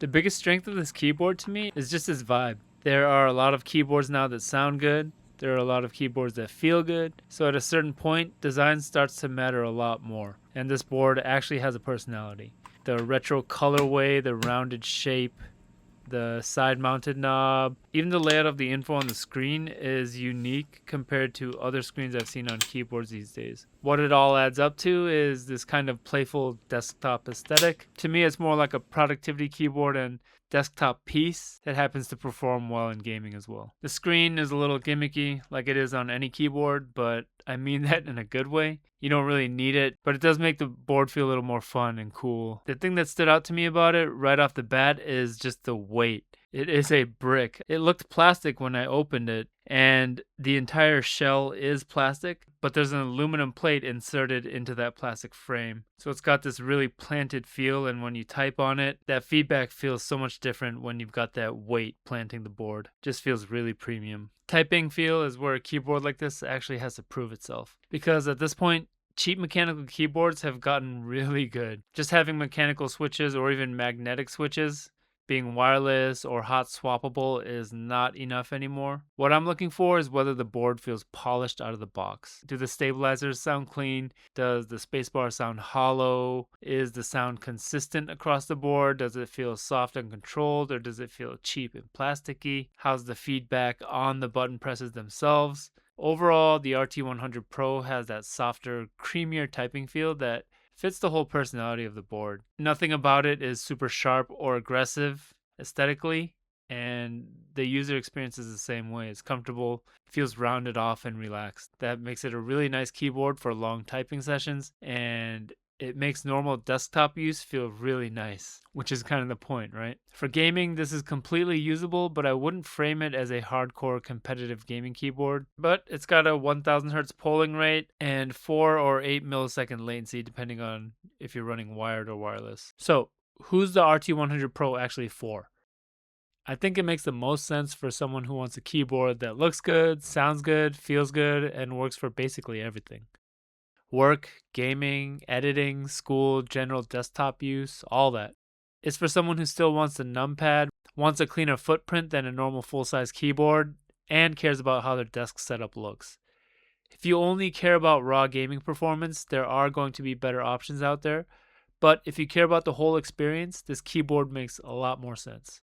The biggest strength of this keyboard to me is just its vibe. There are a lot of keyboards now that sound good. There are a lot of keyboards that feel good. So at a certain point, design starts to matter a lot more. And this board actually has a personality. The retro colorway, the rounded shape, the side mounted knob, even the layout of the info on the screen is unique compared to other screens I've seen on keyboards these days. What it all adds up to is this kind of playful desktop aesthetic. To me, it's more like a productivity keyboard and desktop piece that happens to perform well in gaming as well. The screen is a little gimmicky like it is on any keyboard, but I mean that in a good way. You don't really need it, but it does make the board feel a little more fun and cool. The thing that stood out to me about it right off the bat is just the weight. It is a brick. It looked plastic when I opened it, and the entire shell is plastic, but there's an aluminum plate inserted into that plastic frame. So it's got this really planted feel, and when you type on it, that feedback feels so much different when you've got that weight planting the board. Just feels really premium. Typing feel is where a keyboard like this actually has to prove itself, because at this point, cheap mechanical keyboards have gotten really good. Just having mechanical switches or even magnetic switches, being wireless or hot swappable, is not enough anymore. What I'm looking for is whether the board feels polished out of the box. Do the stabilizers sound clean? Does the spacebar sound hollow? Is the sound consistent across the board? Does it feel soft and controlled, or does it feel cheap and plasticky? How's the feedback on the button presses themselves? Overall, the RT100 Pro has that softer, creamier typing feel that fits the whole personality of the board. Nothing about it is super sharp or aggressive aesthetically, and the user experience is the same way. It's comfortable, feels rounded off and relaxed. That makes it a really nice keyboard for long typing sessions, and it makes normal desktop use feel really nice, which is kind of the point, right? For gaming, this is completely usable, but I wouldn't frame it as a hardcore competitive gaming keyboard. But it's got a 1000 hertz polling rate and 4 or 8 millisecond latency, depending on if you're running wired or wireless. So, who's the RT100 Pro actually for? I think it makes the most sense for someone who wants a keyboard that looks good, sounds good, feels good, and works for basically everything. Work, gaming, editing, school, general desktop use, all that. It's for someone who still wants a numpad, wants a cleaner footprint than a normal full-size keyboard, and cares about how their desk setup looks. If you only care about raw gaming performance, there are going to be better options out there, but if you care about the whole experience, this keyboard makes a lot more sense.